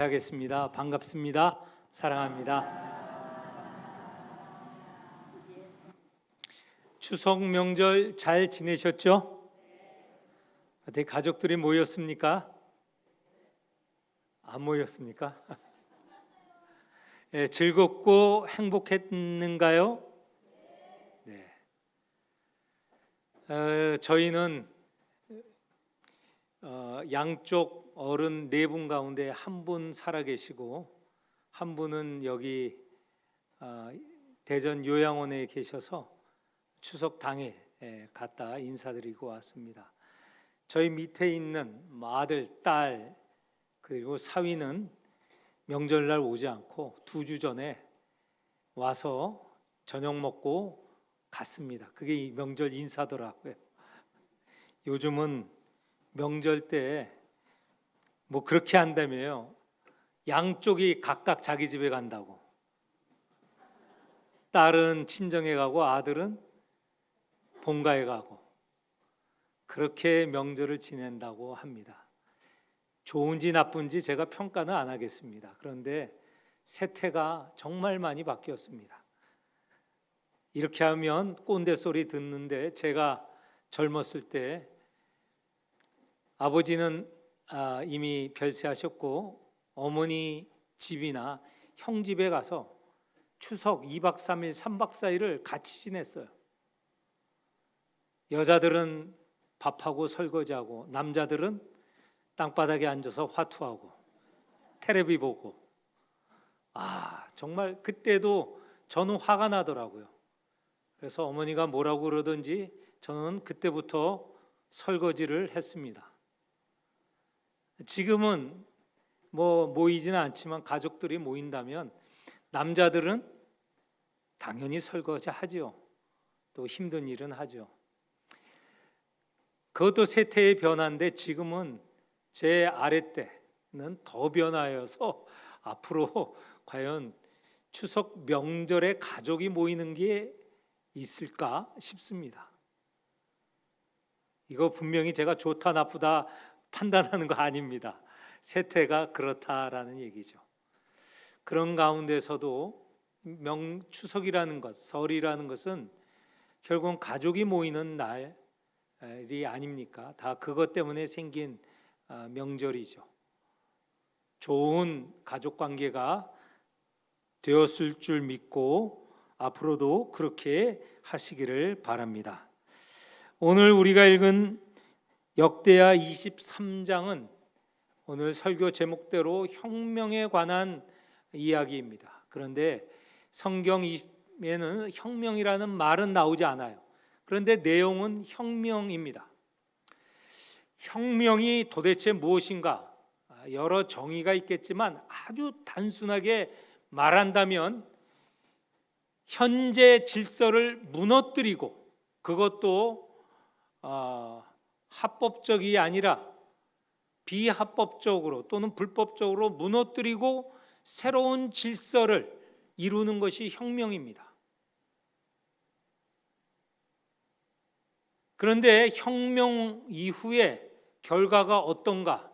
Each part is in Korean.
하겠습니다. 반갑습니다. 사랑합니다. 추석 명절 잘 지내셨죠? 어떻게 가족들이 모였습니까? 안 모였습니까? 네, 즐겁고 행복했는가요? 네. 저희는 양쪽 어른 네 분 가운데 한 분 살아계시고 한 분은 여기 대전 요양원에 계셔서 추석 당일 갔다 인사드리고 왔습니다. 저희 밑에 있는 아들, 딸 그리고 사위는 명절날 오지 않고 2주 전에 와서 저녁 먹고 갔습니다. 그게 이 명절 인사더라고요. 요즘은 명절 때 뭐 그렇게 한다며요. 양쪽이 각각 자기 집에 간다고. 딸은 친정에 가고 아들은 본가에 가고 그렇게 명절을 지낸다고 합니다. 좋은지 나쁜지 제가 평가는 안 하겠습니다. 그런데 세태가 정말 많이 바뀌었습니다. 이렇게 하면 꼰대 소리 듣는데 제가 젊었을 때 아버지는 이미 별세하셨고 어머니 집이나 형 집에 가서 추석 2박 3일, 3박 4일을 같이 지냈어요. 여자들은 밥하고 설거지하고 남자들은 땅바닥에 앉아서 화투하고 텔레비 보고 정말 그때도 저는 화가 나더라고요. 그래서 어머니가 뭐라고 그러든지 저는 그때부터 설거지를 했습니다. 지금은 뭐 모이지는 않지만 가족들이 모인다면 남자들은 당연히 설거지 하죠. 또 힘든 일은 하죠. 그것도 세태의 변화인데 지금은 제 아래 때는 더 변화여서 앞으로 과연 추석 명절에 가족이 모이는 게 있을까 싶습니다. 이거 분명히 제가 좋다 나쁘다 판단하는 거 아닙니다. 세태가 그렇다라는 얘기죠. 그런 가운데서도 추석이라는 것, 설이라는 것은 결국 가족이 모이는 날이 아닙니까? 다 그것 때문에 생긴 명절이죠. 좋은 가족 관계가 되었을 줄 믿고 앞으로도 그렇게 하시기를 바랍니다. 오늘 우리가 읽은 역대하 23장은 오늘 설교 제목대로 혁명에 관한 이야기입니다. 그런데 성경에는 혁명이라는 말은 나오지 않아요. 그런데 내용은 혁명입니다. 혁명이 도대체 무엇인가? 여러 정의가 있겠지만 아주 단순하게 말한다면 현재 질서를 무너뜨리고 그것도 합법적이 아니라 비합법적으로 또는 불법적으로 무너뜨리고 새로운 질서를 이루는 것이 혁명입니다. 그런데 혁명 이후에 결과가 어떤가?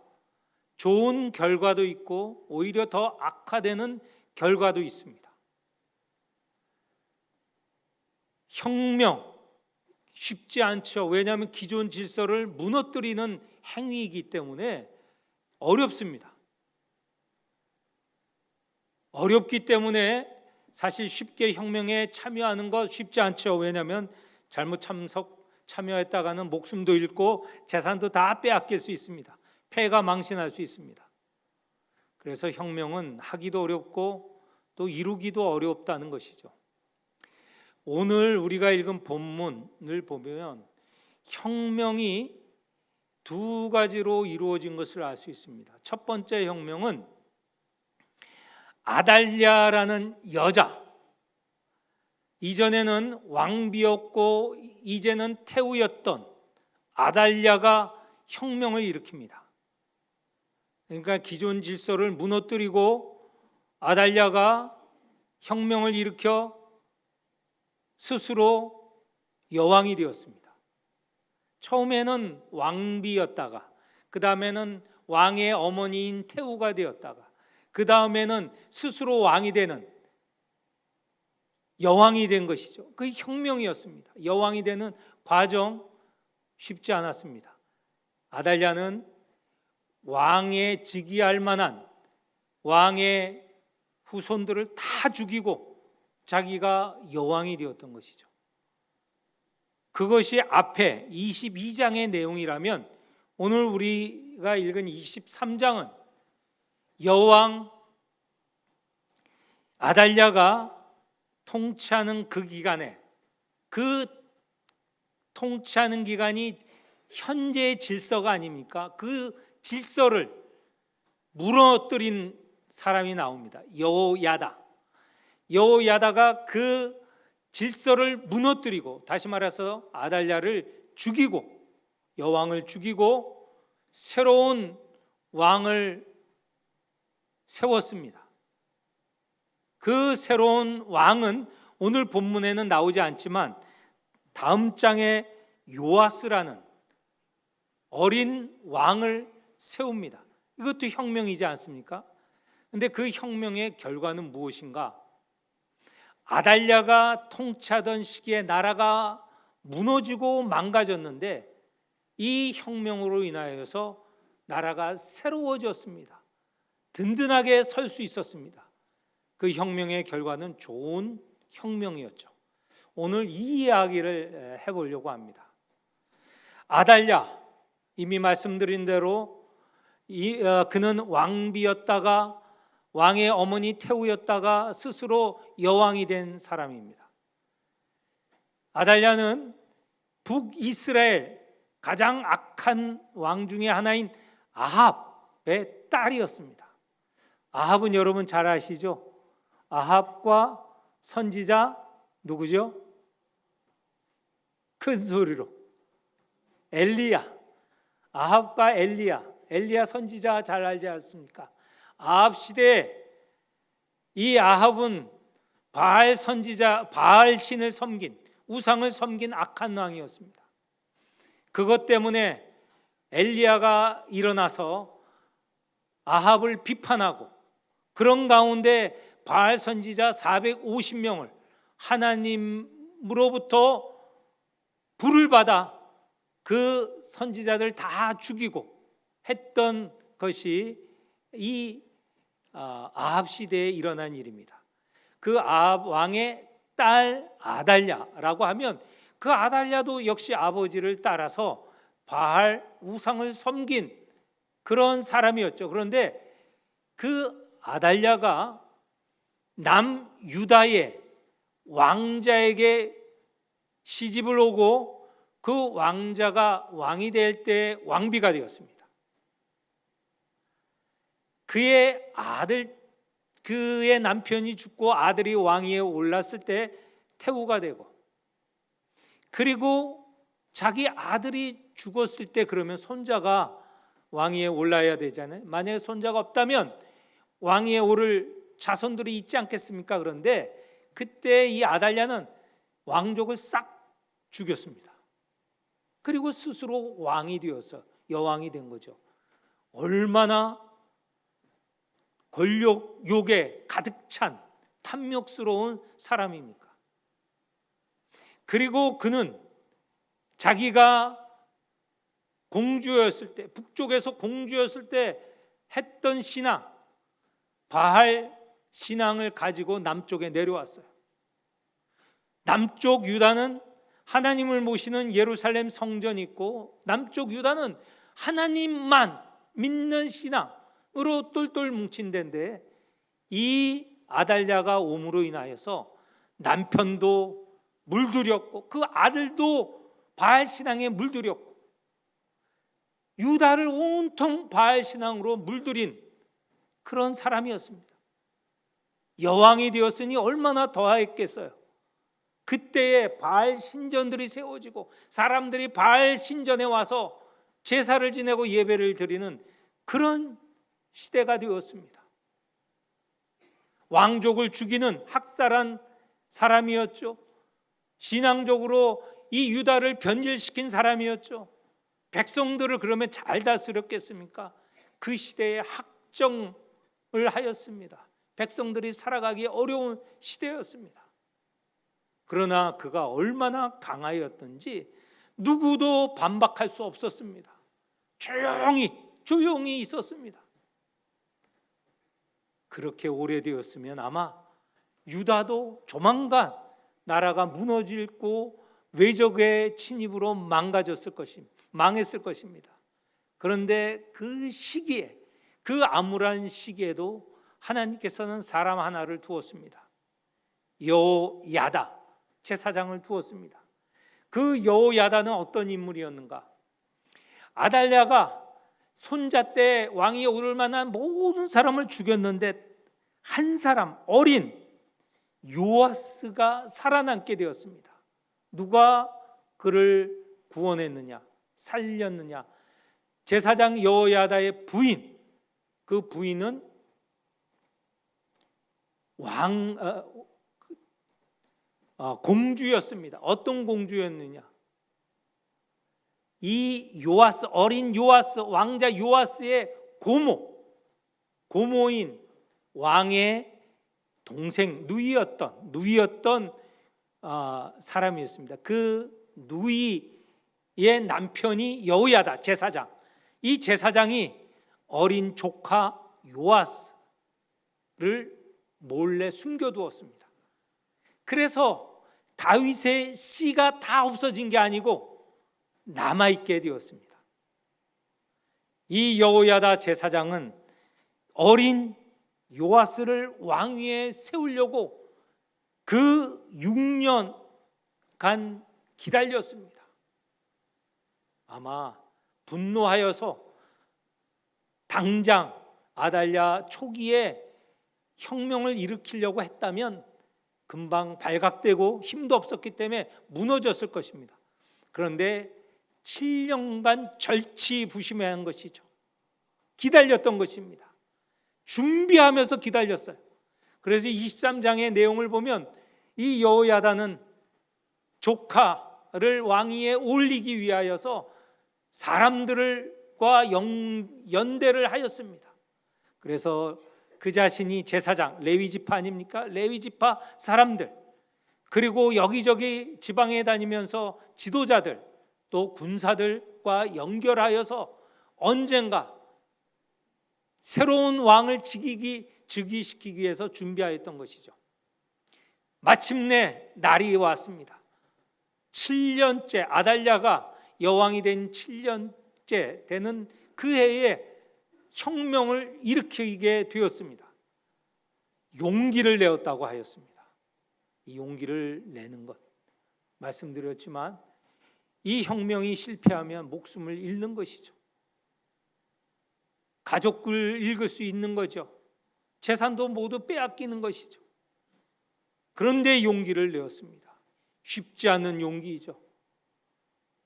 좋은 결과도 있고 오히려 더 악화되는 결과도 있습니다. 혁명 쉽지 않죠. 왜냐하면 기존 질서를 무너뜨리는 행위이기 때문에 어렵습니다. 어렵기 때문에 사실 쉽게 혁명에 참여하는 것 쉽지 않죠. 왜냐하면 잘못 참여했다가는 목숨도 잃고 재산도 다 빼앗길 수 있습니다. 폐가 망신할 수 있습니다. 그래서 혁명은 하기도 어렵고 또 이루기도 어렵다는 것이죠. 오늘 우리가 읽은 본문을 보면 혁명이 두 가지로 이루어진 것을 알 수 있습니다. 첫 번째 혁명은 아달랴라는 여자, 이전에는 왕비였고 이제는 태우였던 아달랴가 혁명을 일으킵니다. 그러니까 기존 질서를 무너뜨리고 아달랴가 혁명을 일으켜 스스로 여왕이 되었습니다. 처음에는 왕비였다가 그 다음에는 왕의 어머니인 태우가 되었다가 그 다음에는 스스로 왕이 되는 여왕이 된 것이죠. 그 혁명이었습니다. 여왕이 되는 과정 쉽지 않았습니다. 아달랴는 왕에 즉위할 만한 왕의 후손들을 다 죽이고 자기가 여왕이 되었던 것이죠. 그것이 앞에 22장의 내용이라면 오늘 우리가 읽은 23장은 여왕 아달랴가 통치하는 그 기간에, 그 통치하는 기간이 현재의 질서가 아닙니까? 그 질서를 무너뜨린 사람이 나옵니다. 여호야다가 그 질서를 무너뜨리고, 다시 말해서 아달랴를 죽이고, 여왕을 죽이고 새로운 왕을 세웠습니다. 그 새로운 왕은 오늘 본문에는 나오지 않지만 다음 장에 요아스라는 어린 왕을 세웁니다. 이것도 혁명이지 않습니까? 근데 그 혁명의 결과는 무엇인가? 아달랴가 통치하던 시기에 나라가 무너지고 망가졌는데 이 혁명으로 인하여서 나라가 새로워졌습니다. 든든하게 설 수 있었습니다. 그 혁명의 결과는 좋은 혁명이었죠. 오늘 이 이야기를 해보려고 합니다. 아달랴, 이미 말씀드린 대로 그는 왕비였다가 왕의 어머니 태우였다가 스스로 여왕이 된 사람입니다. 아달랴는 북이스라엘 가장 악한 왕 중에 하나인 아합의 딸이었습니다. 아합은 여러분 잘 아시죠? 아합과 선지자 누구죠? 큰 소리로 엘리야. 아합과 엘리야 선지자 잘 알지 않습니까? 아합 시대에 이 아합은 바알 선지자, 바알 신을 섬긴, 우상을 섬긴 악한 왕이었습니다. 그것 때문에 엘리야가 일어나서 아합을 비판하고, 그런 가운데 바알 선지자 450명을 하나님으로부터 불을 받아 그 선지자들 다 죽이고 했던 것이 이 아합 시대에 일어난 일입니다. 그 아합 왕의 딸 아달랴라고 하면 그 아달랴도 역시 아버지를 따라서 바알 우상을 섬긴 그런 사람이었죠. 그런데 그 아달랴가 남유다의 왕자에게 시집을 오고 그 왕자가 왕이 될 때 왕비가 되었습니다. 그의 남편이 죽고 아들이 왕위에 올랐을 때 태후가 되고, 그리고 자기 아들이 죽었을 때 그러면 손자가 왕위에 올라야 되잖아요. 만약에 손자가 없다면 왕위에 오를 자손들이 있지 않겠습니까? 그런데 그때 이 아달랴는 왕족을 싹 죽였습니다. 그리고 스스로 왕이 되어서 여왕이 된 거죠. 얼마나 권력욕에 가득 찬 탐욕스러운 사람입니까? 그리고 그는 자기가 공주였을 때, 북쪽에서 공주였을 때 했던 신앙, 바알 신앙을 가지고 남쪽에 내려왔어요. 남쪽 유다는 하나님을 모시는 예루살렘 성전이 있고, 남쪽 유다는 하나님만 믿는 신앙으로 똘똘 뭉친 데인데, 이 아달랴가 옴으로 인하여서 남편도 물들였고 그 아들도 바알 신앙에 물들였고 유다를 온통 바알 신앙으로 물들인 그런 사람이었습니다. 여왕이 되었으니 얼마나 더하였겠어요. 그때에 바알 신전들이 세워지고 사람들이 바알 신전에 와서 제사를 지내고 예배를 드리는 그런 시대가 되었습니다. 왕족을 죽이는 학살한 사람이었죠. 신앙적으로 이 유다를 변질시킨 사람이었죠. 백성들을 그러면 잘 다스렸겠습니까? 그 시대의 학정을 하였습니다. 백성들이 살아가기 어려운 시대였습니다. 그러나 그가 얼마나 강하였던지 누구도 반박할 수 없었습니다. 조용히 있었습니다. 그렇게 오래되었으면 아마 유다도 조만간 나라가 무너지고 외적의 침입으로 망했을 것입니다. 그런데 그 시기에, 그 암울한 시기에도 하나님께서는 사람 하나를 두었습니다. 여호야다 제사장을 두었습니다. 그 여호야다는 어떤 인물이었는가? 아달랴가 손자 때 왕이 오를 만한 모든 사람을 죽였는데 한 사람, 어린 요아스가 살아남게 되었습니다. 누가 그를 구원했느냐, 살렸느냐? 제사장 여호야다의 부인, 그 부인은 공주였습니다. 어떤 공주였느냐? 이 요아스, 어린 요아스, 왕자 요아스의 고모인 왕의 동생 누이였던 사람이었습니다. 그 누이의 남편이 여호야다 제사장. 이 제사장이 어린 조카 요아스를 몰래 숨겨두었습니다. 그래서 다윗의 씨가 다 없어진 게 아니고 남아있게 되었습니다. 이 여호야다 제사장은 어린 요아스를 왕위에 세우려고 그 6년간 기다렸습니다. 아마 분노하여서 당장 아달랴 초기에 혁명을 일으키려고 했다면 금방 발각되고 힘도 없었기 때문에 무너졌을 것입니다. 그런데 7년간 절치부심한 것이죠. 기다렸던 것입니다. 준비하면서 기다렸어요. 그래서 23장의 내용을 보면 이 여호야다는 조카를 왕위에 올리기 위하여서 사람들과 연대를 하였습니다. 그래서 그 자신이 제사장, 레위지파 아닙니까? 레위지파 사람들, 그리고 여기저기 지방에 다니면서 지도자들, 또 군사들과 연결하여서 언젠가 새로운 왕을 즉위시키기 위해서 준비하였던 것이죠. 마침내 날이 왔습니다. 7년째, 아달랴가 여왕이 된 7년째 되는 그 해에 혁명을 일으키게 되었습니다. 용기를 내었다고 하였습니다. 이 용기를 내는 것, 말씀드렸지만 이 혁명이 실패하면 목숨을 잃는 것이죠. 가족을 잃을 수 있는 거죠. 재산도 모두 빼앗기는 것이죠. 그런데 용기를 내었습니다. 쉽지 않은 용기이죠.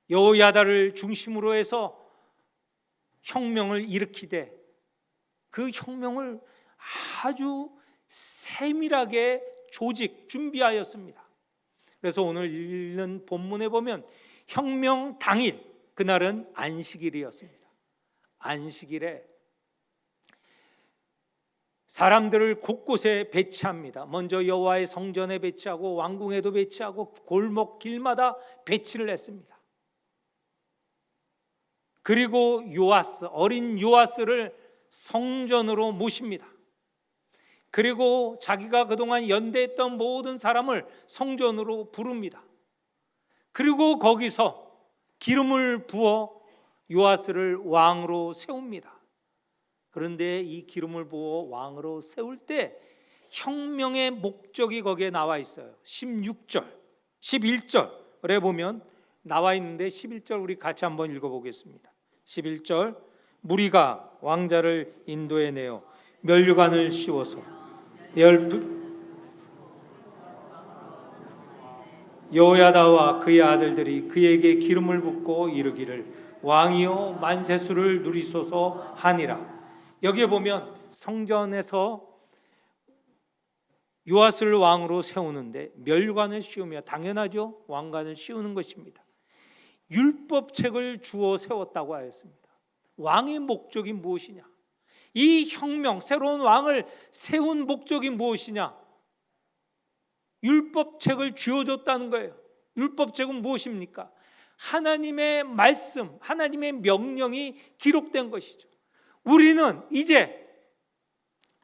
여호야다를 중심으로 해서 혁명을 일으키되 그 혁명을 아주 세밀하게 준비하였습니다. 그래서 오늘 읽는 본문에 보면 혁명 당일, 그날은 안식일이었습니다. 안식일에 사람들을 곳곳에 배치합니다. 먼저 여호와의 성전에 배치하고 왕궁에도 배치하고 골목 길마다 배치를 했습니다. 그리고 어린 요아스를 성전으로 모십니다. 그리고 자기가 그동안 연대했던 모든 사람을 성전으로 부릅니다. 그리고 거기서 기름을 부어 요아스를 왕으로 세웁니다. 그런데 이 기름을 부어 왕으로 세울 때 혁명의 목적이 거기에 나와 있어요. 16절, 11절에 보면 나와 있는데 11절 우리 같이 한번 읽어보겠습니다. 11절, 무리가 왕자를 인도해 내어 면류관을 씌워서 여호야다와 그의 아들들이 그에게 기름을 붓고 이르기를 왕이여 만세수를 누리소서 하니라. 여기에 보면 성전에서 요아스를 왕으로 세우는데 멸관을 씌우며, 당연하죠, 왕관을 씌우는 것입니다. 율법책을 주어 세웠다고 하였습니다. 왕의 목적이 무엇이냐? 이 혁명, 새로운 왕을 세운 목적이 무엇이냐? 율법책을 쥐어줬다는 거예요. 율법책은 무엇입니까? 하나님의 말씀, 하나님의 명령이 기록된 것이죠. 우리는 이제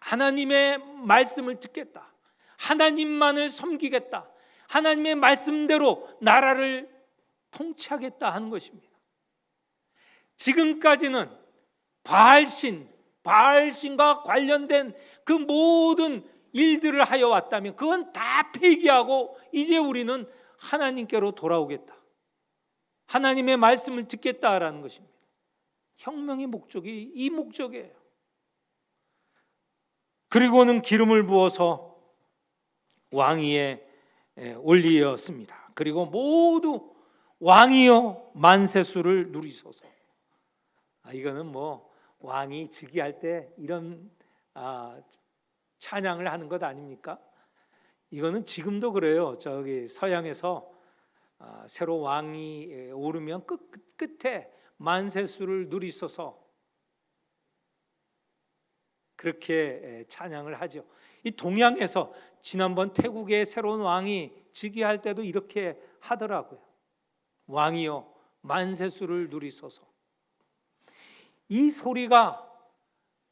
하나님의 말씀을 듣겠다, 하나님만을 섬기겠다, 하나님의 말씀대로 나라를 통치하겠다 하는 것입니다. 지금까지는 바알신과 관련된 그 모든 일들을 하여 왔다면 그건 다 폐기하고 이제 우리는 하나님께로 돌아오겠다, 하나님의 말씀을 듣겠다라는 것입니다. 혁명의 목적이 이 목적이에요. 그리고는 기름을 부어서 왕위에 올리었습니다. 그리고 모두 왕이여 만세수를 누리소서. 이거는 뭐 왕이 즉위할 때 이런 찬양을 하는 것 아닙니까? 이거는 지금도 그래요. 저기 서양에서 새로 왕이 오르면 끝에 만세수를 누리소서, 그렇게 찬양을 하죠. 이 동양에서 지난번 태국의 새로운 왕이 즉위할 때도 이렇게 하더라고요. 왕이여 만세수를 누리소서. 이 소리가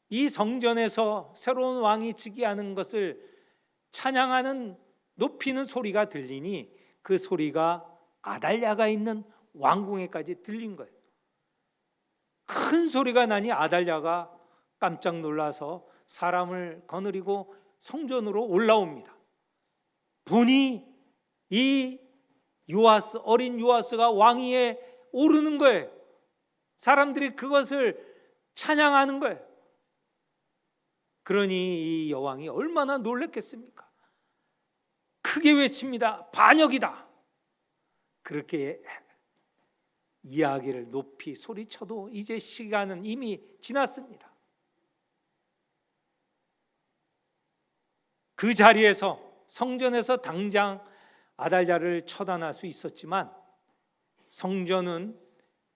이 성전에서 새로운 왕이 즉위하는 것을 찬양하는, 높이는 소리가 들리니 그 소리가 아달랴가 있는 왕궁에까지 들린 거예요. 큰 소리가 나니 아달랴가 깜짝 놀라서 사람을 거느리고 성전으로 올라옵니다. 보니 이 요아스, 어린 요아스가 왕위에 오르는 거예요. 사람들이 그것을 찬양하는 거예요. 그러니 이 여왕이 얼마나 놀랐겠습니까? 크게 외칩니다. 반역이다. 그렇게 이야기를 높이 소리쳐도 이제 시간은 이미 지났습니다. 그 자리에서, 성전에서 당장 아달랴를 처단할 수 있었지만 성전은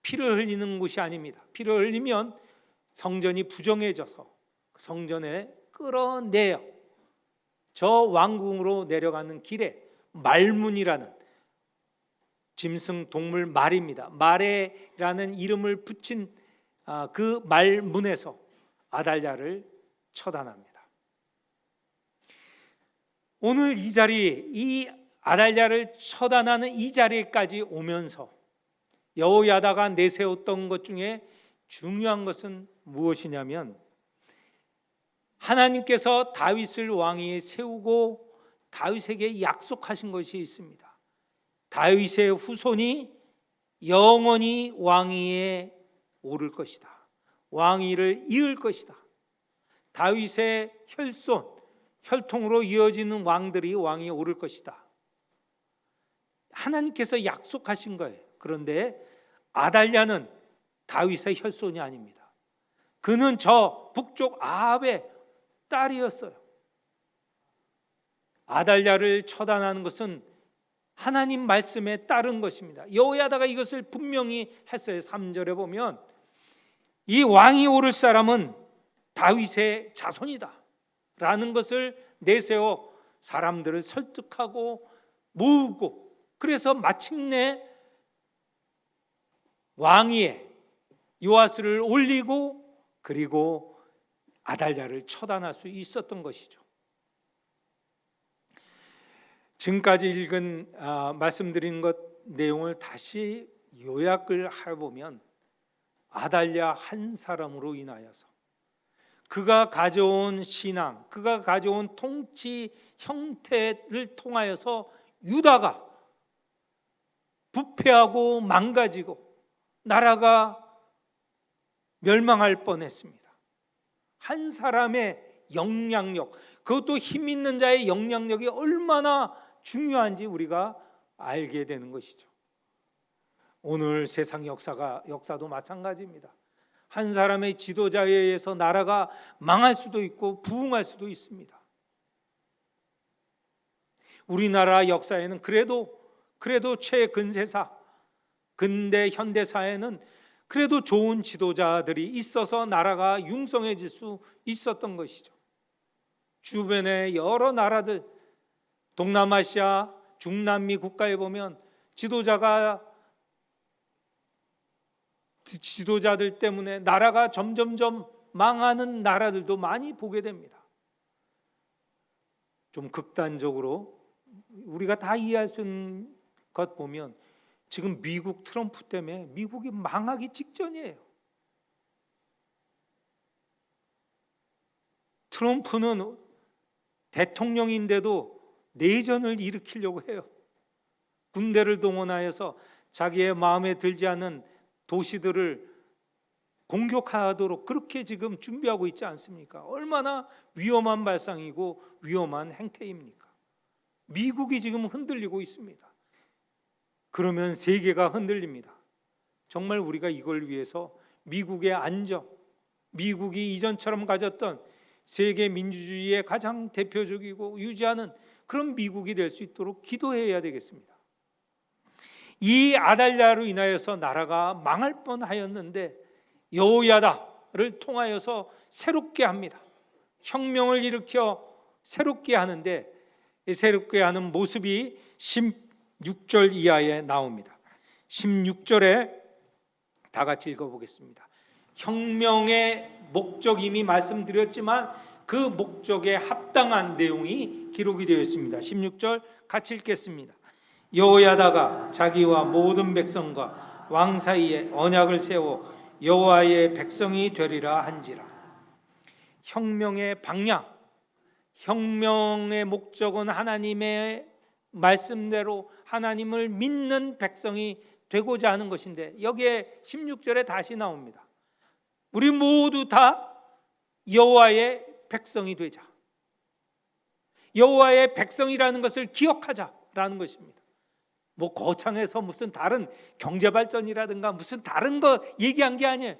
피를 흘리는 곳이 아닙니다. 피를 흘리면 성전이 부정해져서 성전에 끌어내요. 저 왕궁으로 내려가는 길에 말문이라는 짐승 동물 말입니다. 말에라는 이름을 붙인 그 말문에서 아달랴를 처단합니다. 오늘 이 자리, 이 아달랴를 처단하는 이 자리까지 오면서 여호야다가 내세웠던 것 중에 중요한 것은 무엇이냐면, 하나님께서 다윗을 왕위에 세우고 다윗에게 약속하신 것이 있습니다. 다윗의 후손이 영원히 왕위에 오를 것이다. 왕위를 이을 것이다. 다윗의 혈통으로 이어지는 왕들이 왕위에 오를 것이다. 하나님께서 약속하신 거예요. 그런데 아달랴는 다윗의 혈손이 아닙니다. 그는 저 북쪽 아합의 딸이었어요. 아달랴를 처단하는 것은 하나님 말씀에 따른 것입니다. 여호야다가 이것을 분명히 했어요. 3절에 보면 이 왕이 오를 사람은 다윗의 자손이다 라는 것을 내세워 사람들을 설득하고 모으고, 그래서 마침내 왕위에 요아스를 올리고 그리고 아달랴를 처단할 수 있었던 것이죠. 지금까지 읽은 말씀드린 것 내용을 다시 요약을 해보면, 아달랴 한 사람으로 인하여서 그가 가져온 신앙, 그가 가져온 통치 형태를 통하여서 유다가 부패하고 망가지고 나라가 멸망할 뻔했습니다. 한 사람의 영향력, 그것도 힘 있는 자의 영향력이 얼마나 중요한지 우리가 알게 되는 것이죠. 오늘 세상 역사도 마찬가지입니다. 한 사람의 지도자에 의해서 나라가 망할 수도 있고 부흥할 수도 있습니다. 우리나라 역사에는 그래도 최근세사, 근대 현대 사회는 그래도 좋은 지도자들이 있어서 나라가 융성해질 수 있었던 것이죠. 주변의 여러 나라들, 동남아시아, 중남미 국가에 보면 지도자들 때문에 나라가 점점점 망하는 나라들도 많이 보게 됩니다. 좀 극단적으로 우리가 다 이해할 수 있는 것 보면 지금 미국 트럼프 때문에 미국이 망하기 직전이에요. 트럼프는 대통령인데도 내전을 일으키려고 해요. 군대를 동원하여서 자기의 마음에 들지 않는 도시들을 공격하도록 그렇게 지금 준비하고 있지 않습니까? 얼마나 위험한 발상이고 위험한 행태입니까? 미국이 지금 흔들리고 있습니다. 그러면 세계가 흔들립니다. 정말 우리가 이걸 위해서 미국의 안정, 미국이 이전처럼 가졌던 세계 민주주의의 가장 대표적이고 유지하는 그런 미국이 될 수 있도록 기도해야 되겠습니다. 이 아달랴로 인하여서 나라가 망할 뻔하였는데 여호야다를 통하여서 새롭게 합니다. 혁명을 일으켜 새롭게 하는데 새롭게 하는 모습이 16절 이하에 나옵니다. 16절에 다 같이 읽어보겠습니다. 혁명의 목적 이미 말씀드렸지만 그 목적에 합당한 내용이 기록이 되어 있습니다. 16절 같이 읽겠습니다. 여호야다가 자기와 모든 백성과 왕 사이에 언약을 세워 여호와의 백성이 되리라 한지라. 혁명의 방향, 혁명의 목적은 하나님의 말씀대로 하나님을 믿는 백성이 되고자 하는 것인데 여기에 16절에 다시 나옵니다. 우리 모두 다 여호와의 백성이 되자. 여호와의 백성이라는 것을 기억하자라는 것입니다. 뭐 거창해서 무슨 다른 경제 발전이라든가 무슨 다른 거 얘기한 게 아니에요.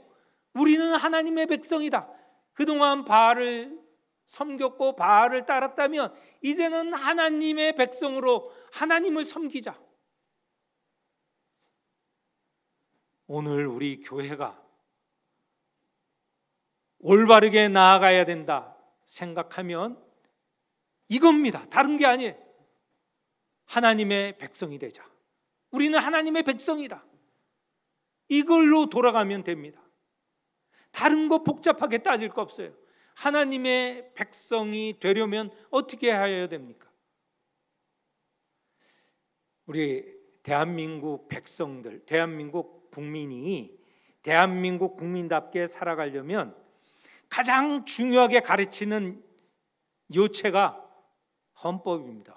우리는 하나님의 백성이다. 그동안 바알을 섬겼고 바알을 따랐다면 이제는 하나님의 백성으로 하나님을 섬기자. 오늘 우리 교회가 올바르게 나아가야 된다 생각하면 이겁니다. 다른 게 아니에요. 하나님의 백성이 되자. 우리는 하나님의 백성이다. 이걸로 돌아가면 됩니다. 다른 거 복잡하게 따질 거 없어요. 하나님의 백성이 되려면 어떻게 해야 됩니까? 우리 대한민국 백성들, 대한민국 국민이 대한민국 국민답게 살아가려면 가장 중요하게 가르치는 요체가 헌법입니다.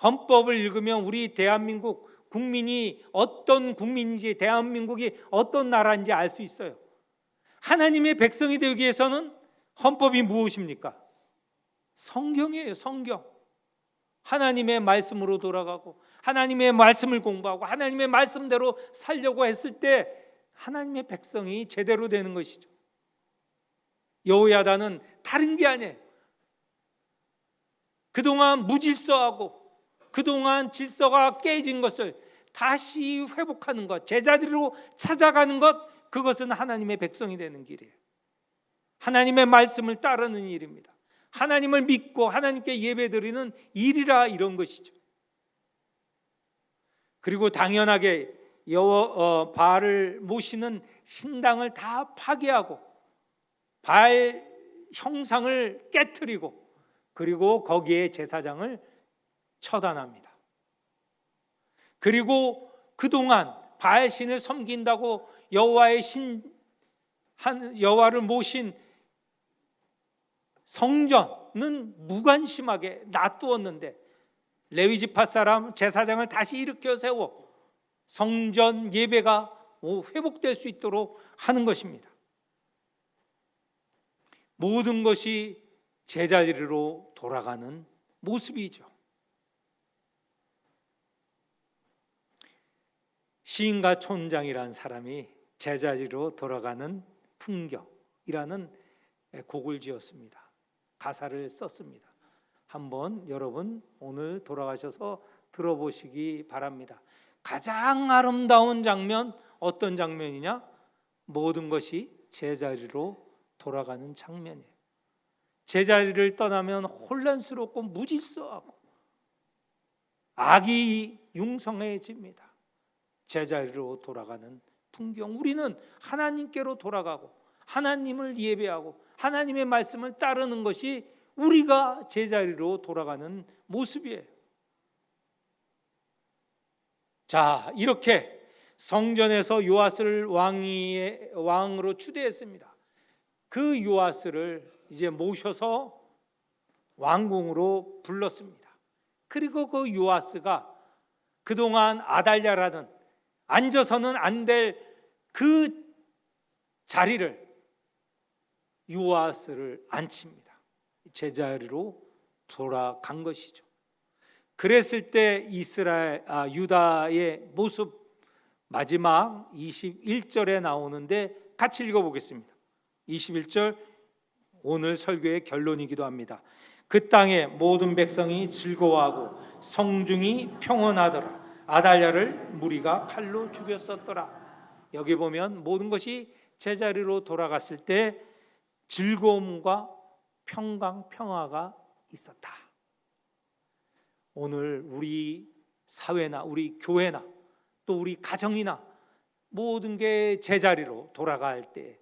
헌법을 읽으면 우리 대한민국 국민이 어떤 국민인지, 대한민국이 어떤 나라인지 알 수 있어요. 하나님의 백성이 되기 위해서는 헌법이 무엇입니까? 성경이에요. 성경. 하나님의 말씀으로 돌아가고 하나님의 말씀을 공부하고 하나님의 말씀대로 살려고 했을 때 하나님의 백성이 제대로 되는 것이죠. 여호야다는 다른 게 아니에요. 그동안 무질서하고 그동안 질서가 깨진 것을 다시 회복하는 것, 제자리로 찾아가는 것, 그것은 하나님의 백성이 되는 길이에요. 하나님의 말씀을 따르는 일입니다. 하나님을 믿고 하나님께 예배드리는 일이라 이런 것이죠. 그리고 당연하게 바알을 모시는 신당을 다 파괴하고 바알 형상을 깨트리고 그리고 거기에 제사장을 처단합니다. 그리고 그동안 바알 신을 섬긴다고 여호와를 모신 성전은 무관심하게 놔두었는데 레위 지파 사람 제사장을 다시 일으켜 세워 성전 예배가 회복될 수 있도록 하는 것입니다. 모든 것이 제자리로 돌아가는 모습이죠. 시인가 촌장이라는 사람이 제자리로 돌아가는 풍경이라는 곡을 지었습니다. 가사를 썼습니다. 한번 여러분 오늘 돌아가셔서 들어보시기 바랍니다. 가장 아름다운 장면 어떤 장면이냐? 모든 것이 제자리로 돌아가는 장면이에요. 제자리를 떠나면 혼란스럽고 무질서하고 악이 융성해집니다. 제자리로 돌아가는 풍경. 우리는 하나님께로 돌아가고 하나님을 예배하고 하나님의 말씀을 따르는 것이 우리가 제자리로 돌아가는 모습이에요. 자, 이렇게 성전에서 요아스를 왕으로 추대했습니다. 그 요아스를 이제 모셔서 왕궁으로 불렀습니다. 그리고 그 요아스가 그동안 아달랴라는 앉아서는 안 될 그 자리를 요아스를 앉힙니다. 제자리로 돌아간 것이죠. 그랬을 때 유다의 모습 마지막 21절에 나오는데 같이 읽어보겠습니다. 21절 오늘 설교의 결론이기도 합니다. 그 땅에 모든 백성이 즐거워하고 성중이 평온하더라. 아달랴를 무리가 칼로 죽였었더라. 여기 보면 모든 것이 제자리로 돌아갔을 때 즐거움과 평강, 평화가 있었다. 오늘 우리 사회나 우리 교회나 또 우리 가정이나 모든 게 제자리로 돌아갈 때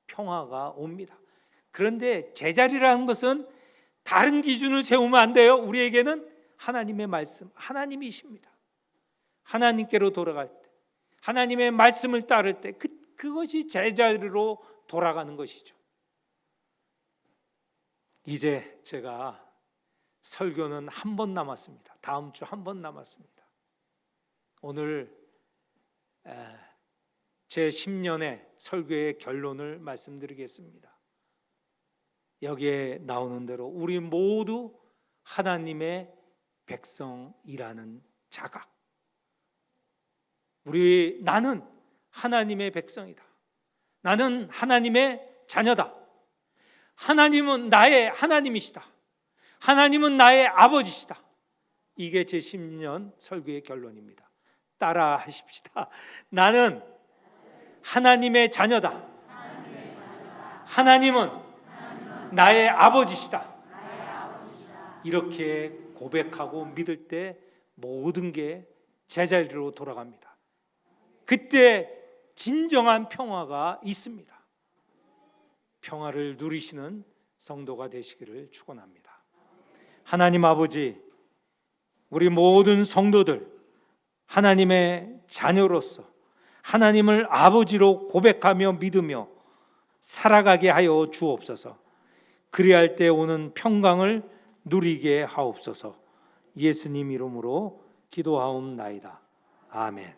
평화가 옵니다. 그런데 제자리라는 것은 다른 기준을 세우면 안 돼요. 우리에게는 하나님의 말씀, 하나님이십니다. 하나님께로 돌아갈 때, 하나님의 말씀을 따를 때 그것이 제자리로 돌아가는 것이죠. 이제 제가 설교는 한 번 남았습니다. 다음 주 한 번 남았습니다. 오늘 제 10년의 설교의 결론을 말씀드리겠습니다. 여기에 나오는 대로 우리 모두 하나님의 백성이라는 자각. 나는 하나님의 백성이다. 나는 하나님의 자녀다. 하나님은 나의 하나님이시다. 하나님은 나의 아버지시다. 이게 제 10년 설교의 결론입니다. 따라 하십시다. 나는 하나님의 자녀다. 하나님은 나의 아버지시다. 이렇게 고백하고 믿을 때 모든 게 제자리로 돌아갑니다. 그때 진정한 평화가 있습니다. 평화를 누리시는 성도가 되시기를 축원합니다. 하나님 아버지, 우리 모든 성도들 하나님의 자녀로서 하나님을 아버지로 고백하며 믿으며 살아가게 하여 주옵소서. 그리할 때 오는 평강을 누리게 하옵소서. 예수님 이름으로 기도하옵나이다. 아멘.